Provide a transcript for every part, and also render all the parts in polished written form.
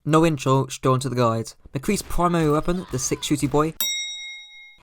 No intro, straight onto the guide. McCree's primary weapon, the 6 shooty boy,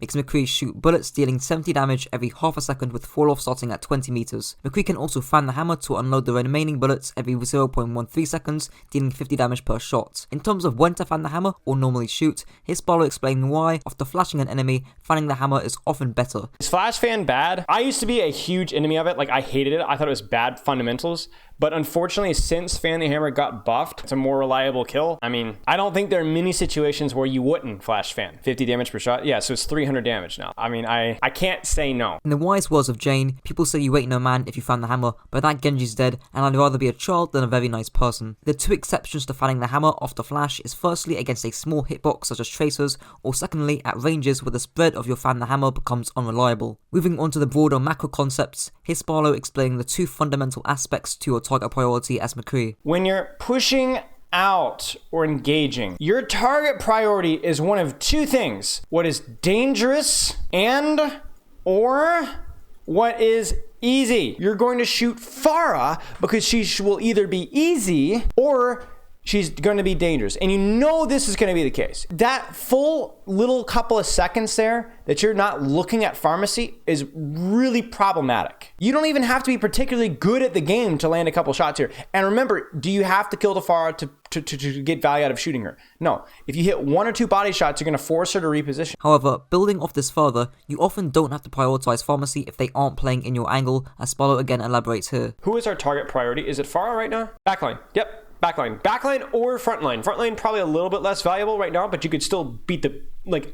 makes McCree shoot bullets dealing 70 damage every half a second with fall off starting at 20 meters. McCree can also fan the hammer to unload the remaining bullets every 0.13 seconds, dealing 50 damage per shot. In terms of when to fan the hammer or normally shoot, here's Spilo explaining why, after flashing an enemy, fanning the hammer is often better. Is flash fan bad? I used to be a huge enemy of it, like I hated it. I thought it was bad fundamentals. But unfortunately, since Fan the Hammer got buffed, it's a more reliable kill. I mean, I don't think there are many situations where you wouldn't flash fan. 50 damage per shot? Yeah, so it's 300 damage now. I mean, I can't say no. In the wise words of Jayne, people say you ain't no man if you fan the hammer, but that Genji's dead, and I'd rather be a child than a very nice person. The two exceptions to fanning the hammer after flash is firstly against a small hitbox such as tracers, or secondly at ranges where the spread of your fan the hammer becomes unreliable. Moving on to the broader macro concepts, here's Spilo explaining the two fundamental aspects to your target priority as McCree. When you're pushing out or engaging, your target priority is one of two things: what is dangerous and or what is easy. You're going to shoot Pharah because she will either be easy or she's going to be dangerous. And you know this is going to be the case. That full little couple of seconds there that you're not looking at pharmacy is really problematic. You don't even have to be particularly good at the game to land a couple shots here. And remember, do you have to kill the Pharah to get value out of shooting her? No. If you hit 1 or 2 body shots, you're going to force her to reposition. However, building off this further, you often don't have to prioritize pharmacy if they aren't playing in your angle, as Spilo again elaborates here. Who is our target priority? Is it Pharah right now? Backline. Yep. Backline or frontline. Frontline probably a little bit less valuable right now, but you could still beat the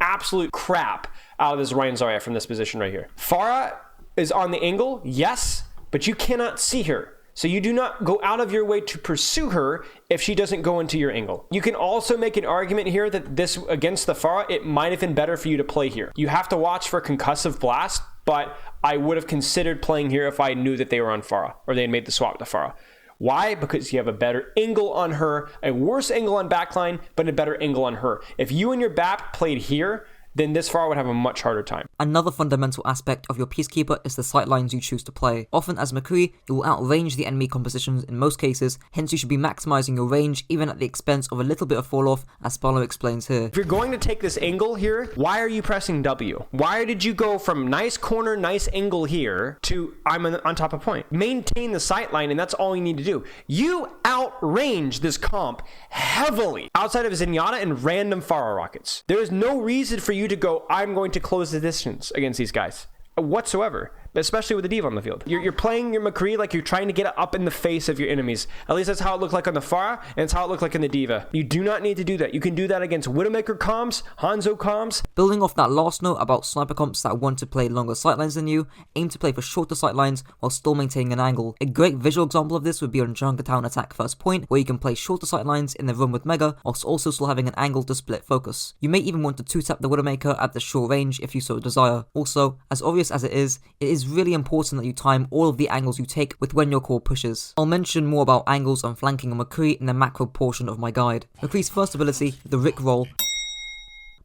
absolute crap out of this Ryan Zarya from this position right here. Pharah is on the angle, yes, but you cannot see her. So you do not go out of your way to pursue her if she doesn't go into your angle. You can also make an argument here that this against the Pharah, it might have been better for you to play here. You have to watch for concussive blast, but I would have considered playing here if I knew that they were on Pharah or they had made the swap to Pharah. Why? Because you have a better angle on her, a worse angle on backline, but a better angle on her. If you and your BAP played here, then this Pharah would have a much harder time. Another fundamental aspect of your Peacekeeper is the sightlines you choose to play. Often as McCree, you will outrange the enemy compositions in most cases, hence you should be maximizing your range even at the expense of a little bit of fall off, as Spilo explains here. If you're going to take this angle here, why are you pressing W? Why did you go from nice corner, nice angle here to I'm on top of point? Maintain the sightline, and that's all you need to do. You outrange this comp heavily outside of Zenyatta and random Pharah rockets. There is no reason for you to go, I'm going to close the distance against these guys whatsoever, especially with the diva on the field. You're playing your McCree like you're trying to get up in the face of your enemies. At least that's how it looked like on the Pharah, and it's how it looked like in the diva. You do not need to do that. You can do that against Widowmaker comms, Hanzo comms. Building off that last note about sniper comps that want to play longer sightlines than you, aim to play for shorter sightlines while still maintaining an angle. A great visual example of this would be on Junkertown Attack First Point, where you can play shorter sightlines in the room with Mega, whilst also still having an angle to split focus. You may even want to 2-tap the Widowmaker at the short range if you so desire. Also, as obvious as it is really important that you time all of the angles you take with when your core pushes. I'll mention more about angles and flanking on McCree in the macro portion of my guide. McCree's first ability, the Rick Roll,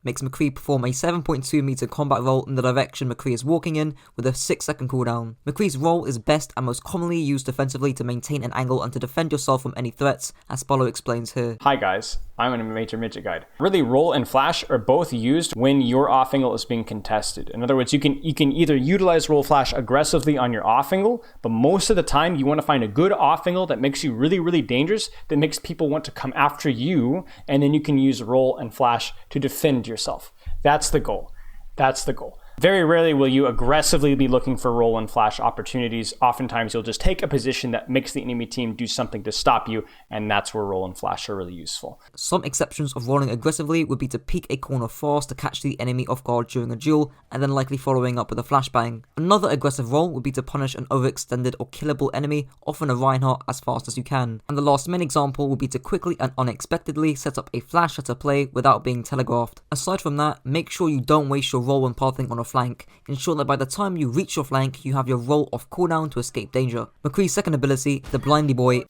makes McCree perform a 7.2 meter combat roll in the direction McCree is walking in with a 6-second cooldown. McCree's roll is best and most commonly used defensively to maintain an angle and to defend yourself from any threats, as Spilo explains here. Hi guys, I'm in a Major Midget Guide. Really, roll and flash are both used when your off angle is being contested. In other words, you can either utilize roll flash aggressively on your off angle, but most of the time you want to find a good off angle that makes you really, really dangerous, that makes people want to come after you, and then you can use roll and flash to defend yourself. That's the goal. That's the goal. Very rarely will you aggressively be looking for roll and flash opportunities. Oftentimes you'll just take a position that makes the enemy team do something to stop you, and that's where roll and flash are really useful. Some exceptions of rolling aggressively would be to peek a corner fast to catch the enemy off guard during a duel, and then likely following up with a flashbang. Another aggressive roll would be to punish an overextended or killable enemy, often a Reinhardt, as fast as you can. And the last main example would be to quickly and unexpectedly set up a flash at a play without being telegraphed. Aside from that, make sure you don't waste your roll when pathing on a flank. Ensure that by the time you reach your flank, you have your roll off cooldown to escape danger. McCree's second ability, the Blindy Boy,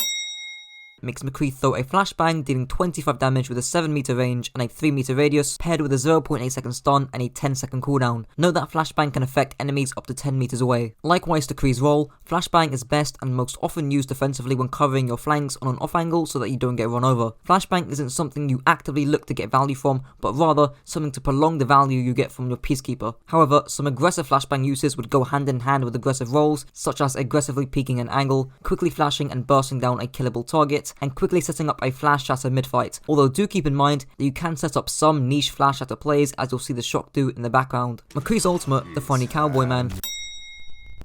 Makes McCree throw a flashbang, dealing 25 damage with a 7 meter range and a 3 meter radius, paired with a 0.8 second stun and a 10-second cooldown. Note that flashbang can affect enemies up to 10 meters away. Likewise to Kree's role, flashbang is best and most often used defensively when covering your flanks on an off angle so that you don't get run over. Flashbang isn't something you actively look to get value from, but rather something to prolong the value you get from your Peacekeeper. However, some aggressive flashbang uses would go hand in hand with aggressive roles, such as aggressively peeking an angle, quickly flashing and bursting down a killable target, and quickly setting up a flash shatter mid-fight, although do keep in mind that you can set up some niche flash shatter plays, as you'll see the Shock do in the background. McCree's ultimate, the funny cowboy man,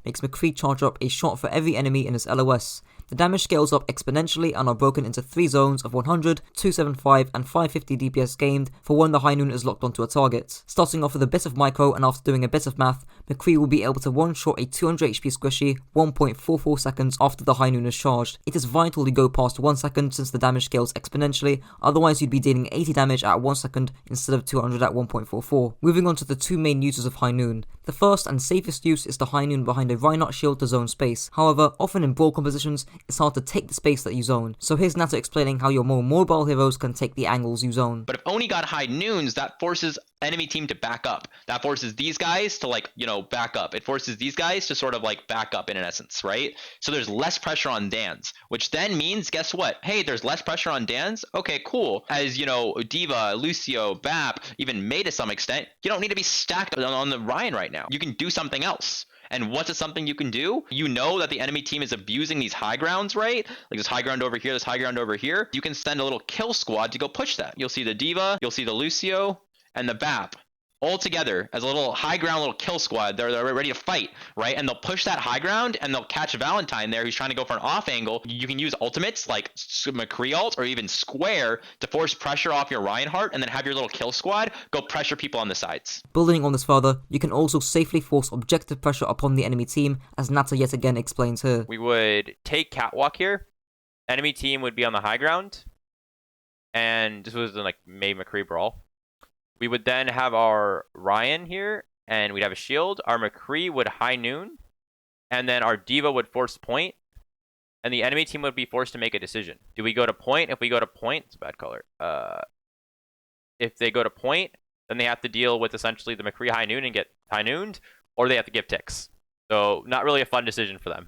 makes McCree charge up a shot for every enemy in his LOS. The damage scales up exponentially and are broken into 3 zones of 100, 275 and 550 DPS gained for when the high noon is locked onto a target. Starting off with a bit of micro and after doing a bit of math, McCree will be able to one-shot a 200 HP squishy 1.44 seconds after the high noon is charged. It is vital to go past 1 second since the damage scales exponentially, otherwise you'd be dealing 80 damage at 1 second instead of 200 at 1.44. Moving on to the 2 main uses of high noon. The first and safest use is the high noon behind a Reinhardt shield to zone space. However, often in Brawl compositions, it's hard to take the space that you zone. So here's Nato explaining how your more mobile heroes can take the angles you zone. But if Oni got high noons, that forces enemy team to back up. That forces these guys to back up. It forces these guys to sort of back up in essence, right? So there's less pressure on Dans, which then means, guess what? Hey, there's less pressure on Dans. Okay, cool. As Diva, Lucio, Bap, even May to some extent, you don't need to be stacked on the Ryan right now. You can do something else. And what's it something you can do? You know that the enemy team is abusing these high grounds, right? Like this high ground over here, this high ground over here. You can send a little kill squad to go push that. You'll see the Diva, you'll see the Lucio, and the Bap all together as a little high ground, little kill squad. They're ready to fight, right? And they'll push that high ground and they'll catch Valentine there who's trying to go for an off angle. You can use ultimates like McCree ult or even Square to force pressure off your Reinhardt and then have your little kill squad go pressure people on the sides. Building on this further, you can also safely force objective pressure upon the enemy team, as Nata yet again explains here. We would take Catwalk here. Enemy team would be on the high ground. And this was in May McCree Brawl. We would then have our Ryan here, and we'd have a shield. Our McCree would high noon, and then our Diva would force point, and the enemy team would be forced to make a decision. Do we go to point? If we go to point, it's a bad color. If they go to point, then they have to deal with essentially the McCree high noon and get high nooned, or they have to give ticks. So not really a fun decision for them.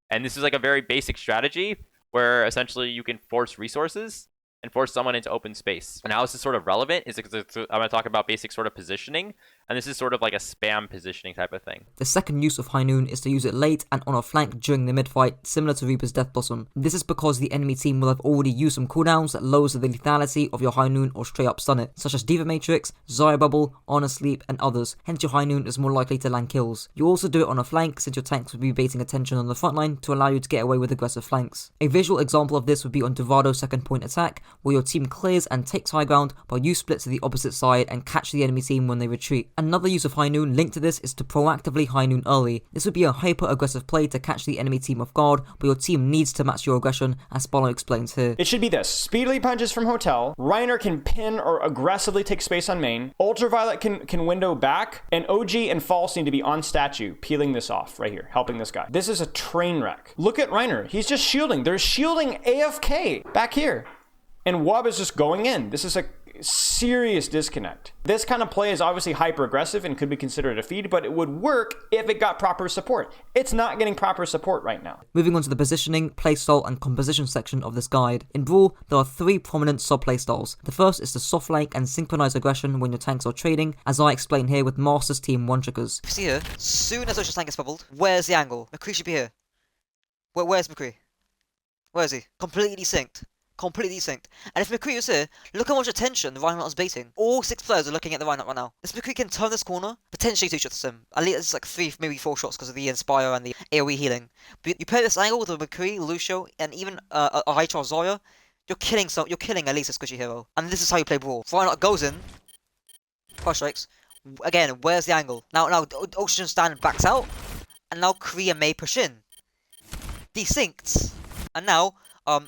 And this is a very basic strategy where essentially you can force resources and force someone into open space. And how this is sort of relevant is because I'm going to talk about basic sort of positioning, and this is sort of like a spam positioning type of thing. The second use of High Noon is to use it late and on a flank during the mid-fight, similar to Reaper's Death Blossom. This is because the enemy team will have already used some cooldowns that lowers the lethality of your High Noon or straight up stun it, such as Diva Matrix, Zarya Bubble, Honor Sleep, and others, hence your High Noon is more likely to land kills. You also do it on a flank since your tanks would be baiting attention on the front line to allow you to get away with aggressive flanks. A visual example of this would be on Dovado's second point attack, where your team clears and takes high ground while you split to the opposite side and catch the enemy team when they retreat. Another use of High Noon linked to this is to proactively High Noon early. This would be a hyper aggressive play to catch the enemy team off guard, but your team needs to match your aggression, as Spilo explains here. It should be this: speedily punches from Hotel, Reiner can pin or aggressively take space on main, Ultraviolet can window back, and OG and False need to be on statue, peeling this off right here, helping this guy. This is a train wreck. Look at Reiner, he's just shielding. They're shielding AFK back here. And Wub is just going in. This is a serious disconnect. This kind of play is obviously hyper aggressive and could be considered a feed, but it would work if it got proper support. It's not getting proper support right now. Moving on to the positioning, playstyle, and composition section of this guide. In Brawl, there are 3 prominent sub-playstyles. The first is the soft flank and synchronized aggression when your tanks are trading, as I explain here with Master's Team one-trickers. See here, soon as Ocean's tank is bubbled, where's the angle? McCree should be here. Where's McCree? Where is he? Completely synced. Completely synced. And if McCree was here, look how much attention the Reinhardt is baiting. All 6 players are looking at the Reinhardt right now. This McCree can turn this corner, potentially 2 shots to him. At least it's 3, maybe 4 shots because of the Inspire and the AoE healing. But you pair this angle with a McCree, Lucio, and even a high charge Zarya, you're killing at least a squishy hero. And this is how you play Brawl. Reinhardt goes in, crush strikes. Again, where's the angle? Now Ocean Stand backs out, and now Kree and May push in. Desynced. And now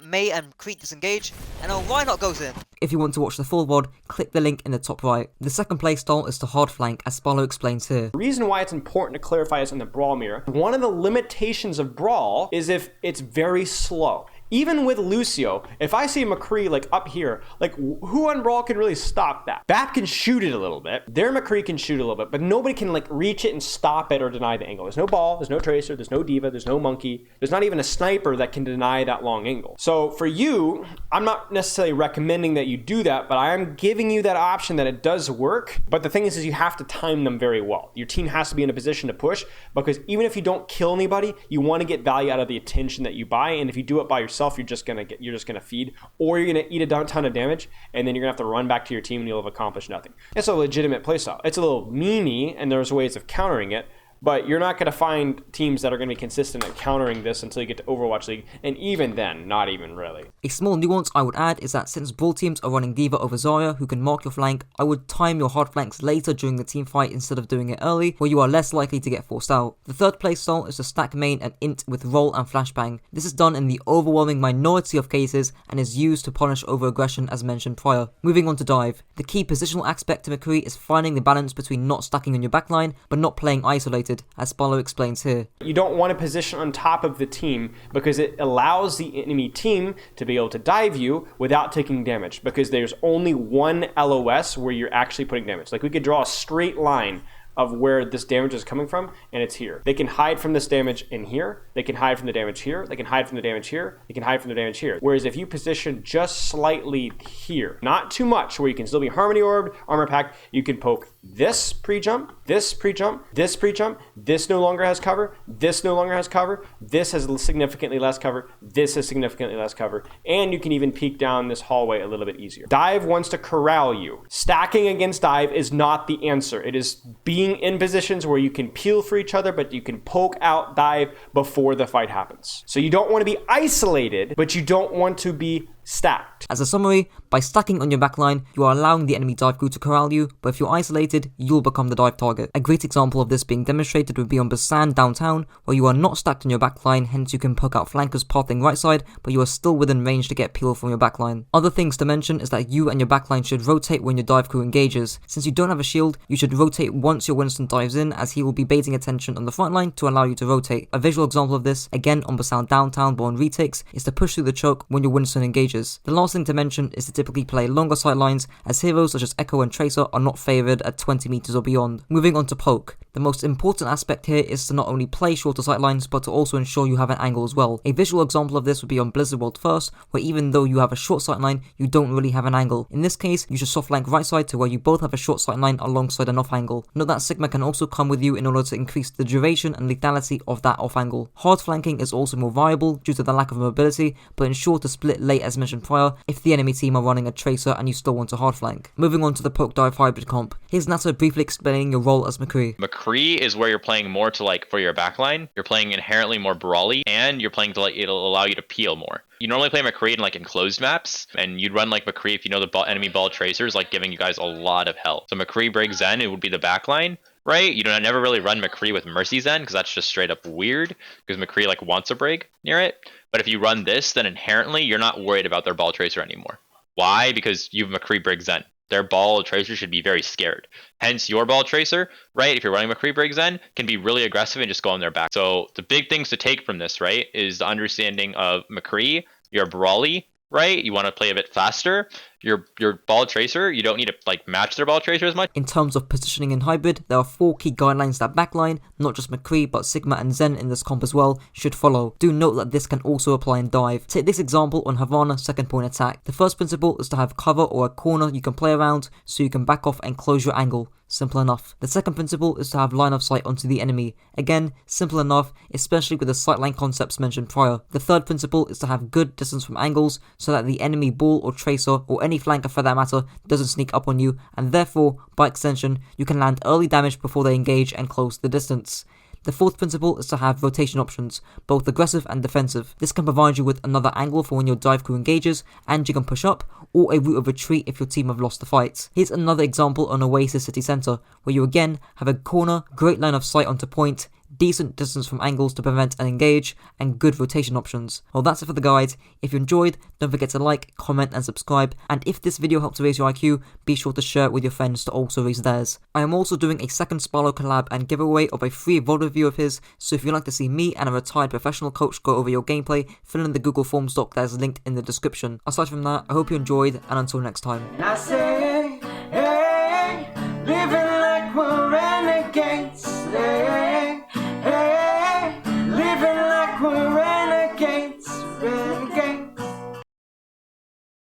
May and Creed disengage, and now Reinhardt goes in. If you want to watch the full VOD, click the link in the top right. The second playstyle is to hard flank, as Spilo explains here. The reason why it's important to clarify this in the Brawl mirror, one of the limitations of Brawl is if it's very slow. Even with Lucio, if I see McCree like up here, like who on Brawl can really stop that? BAP can shoot it a little bit. Their McCree can shoot a little bit, but nobody can like reach it and stop it or deny the angle. There's no ball, there's no tracer, there's no diva, there's no monkey. There's not even a sniper that can deny that long angle. So for you, I'm not necessarily recommending that you do that, but I am giving you that option that it does work. But the thing is you have to time them very well. Your team has to be in a position to push, because even if you don't kill anybody, you want to get value out of the attention that you buy. And if you do it by yourself, you're just gonna feed, or you're gonna eat a ton of damage, and then you're gonna have to run back to your team and you'll have accomplished nothing. It's a legitimate playstyle. It's a little memey, and there's ways of countering it. But you're not going to find teams that are going to be consistent at countering this until you get to Overwatch League, and even then, not even really. A small nuance I would add is that since Brawl teams are running D.Va over Zarya, who can mark your flank, I would time your hard flanks later during the team fight instead of doing it early, where you are less likely to get forced out. The third playstyle is to stack main and int with roll and flashbang. This is done in the overwhelming minority of cases and is used to punish over-aggression as mentioned prior. Moving on to dive. The key positional aspect to McCree is finding the balance between not stacking on your backline, but not playing isolated, as Spilo explains here. You don't want to position on top of the team because it allows the enemy team to be able to dive you without taking damage, because there's only one LOS where you're actually putting damage. Like we could draw a straight line of where this damage is coming from, and it's here. They can hide from this damage in here, they can hide from the damage here, they can hide from the damage here, they can hide from the damage here. Whereas if you position just slightly here, not too much, where you can still be Harmony Orbed, Armor Pack, you can poke this pre-jump, this pre-jump, this pre-jump, this no longer has cover, this no longer has cover, this has significantly less cover, this has significantly less cover, and you can even peek down this hallway a little bit easier. Dive wants to corral you. Stacking against dive is not the answer. It is being in positions where you can peel for each other, but you can poke out dive before the fight happens. So you don't want to be isolated, but you don't want to be stacked. As a summary, by stacking on your backline, you are allowing the enemy dive crew to corral you, but if you're isolated, you'll become the dive target. A great example of this being demonstrated would be on Basan downtown, where you are not stacked on your backline, hence you can poke out flankers pathing right side, but you are still within range to get peel from your backline. Other things to mention is that you and your backline should rotate when your dive crew engages. Since you don't have a shield, you should rotate once your Winston dives in, as he will be baiting attention on the front line to allow you to rotate. A visual example of this, again on Basan downtown but on retakes, is to push through the choke when your Winston engages. The last thing to mention is to typically play longer sight lines, as heroes such as Echo and Tracer are not favoured at 20 meters or beyond. Moving on to poke. The most important aspect here is to not only play shorter sight lines, but to also ensure you have an angle as well. A visual example of this would be on Blizzard World First, where even though you have a short sight line, you don't really have an angle. In this case, you should soft flank right side to where you both have a short sight line alongside an off angle. Note that Sigma can also come with you in order to increase the duration and lethality of that off angle. Hard flanking is also more viable due to the lack of mobility, but ensure to split late as mentioned prior if the enemy team are running a tracer and you still want to hard flank. Moving on to the poke dive hybrid comp. Here's Nato briefly explaining your role as McCree. McCree is where you're playing more to like for your backline. You're playing inherently more brawly, and you're playing to like it'll allow you to peel more. You normally play McCree in like enclosed maps, and you'd run like McCree if you know the enemy ball tracers, like giving you guys a lot of help. So McCree break Zen, it would be the backline, right? You don't never really run McCree with Mercy Zen because that's just straight up weird, because McCree like wants a break near it. But if you run this, then inherently you're not worried about their ball tracer anymore. Why? Because you have McCree break Zen. Their ball tracer should be very scared. Hence, your ball tracer, right, if you're running McCree break Zen, can be really aggressive and just go on their back. So the big things to take from this, right, is the understanding of McCree, you're brawly, right? You want to play a bit faster. Your ball tracer, you don't need to like match their ball tracer as much. In terms of positioning in hybrid, there are 4 key guidelines that backline, not just McCree but Sigma and Zen in this comp as well, should follow. Do note that this can also apply in dive. Take this example on Havana second point attack. The first principle is to have cover or a corner you can play around so you can back off and close your angle. Simple enough. The second principle is to have line of sight onto the enemy. Again, simple enough, especially with the sightline concepts mentioned prior. The third principle is to have good distance from angles so that the enemy ball or tracer or any flanker for that matter doesn't sneak up on you, and therefore, by extension, you can land early damage before they engage and close the distance. The fourth principle is to have rotation options, both aggressive and defensive. This can provide you with another angle for when your dive crew engages, and you can push up, or a route of retreat if your team have lost the fight. Here's another example on Oasis City Centre, where you again have a corner, great line of sight onto point, decent distance from angles to prevent and engage, and good rotation options. Well, that's it for the guide. If you enjoyed, don't forget to like, comment and subscribe, and if this video helped to raise your IQ, be sure to share it with your friends to also raise theirs. I am also doing a second Spilo collab and giveaway of a free VOD review of his, so if you'd like to see me and a retired professional coach go over your gameplay, fill in the Google Forms doc that is linked in the description. Aside from that, I hope you enjoyed, and until next time. I say, hey, living